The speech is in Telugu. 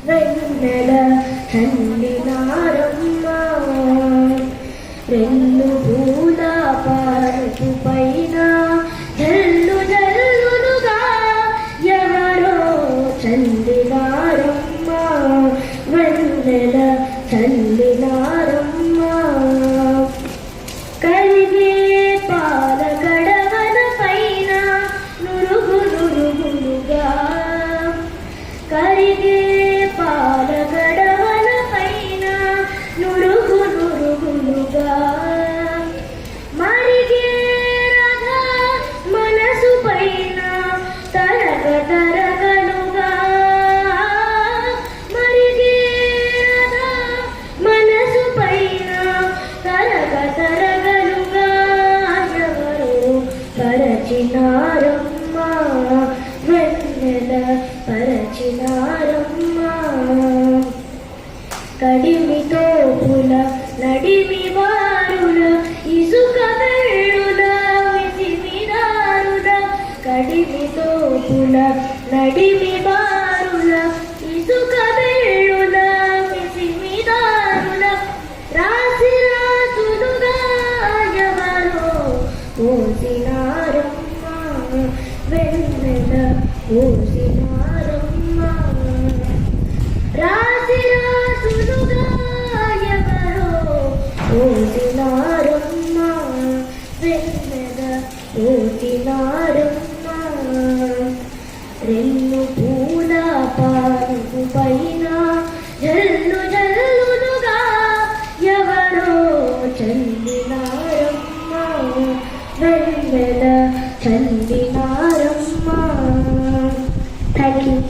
వెన్నెల చల్లినారమ్మ రెండు పూల పారుపు పైన జల్లు జల్లులుగా ఎవరో చల్లినారమ్మ వెన్నెల చల్లినారమ్మ కలిగే పాల గడవల పైన నురుగు నురుగులుగా కరిగే పాల గడవల పైన నురుగు నురుగులుగా మరిగే రథ మనసు పైన తరగ తరగలుగా మరిగే రథ మనసు పైన తరగ తరగలుగా ఎవరు పరచినారమ్మ వెన్నెల పరచినారమ్మ కడిమితో పుల నడిమి వారుల ఇసుక వెళ్ళుల విసిమిదారుల కడిమితో పుల నడిమి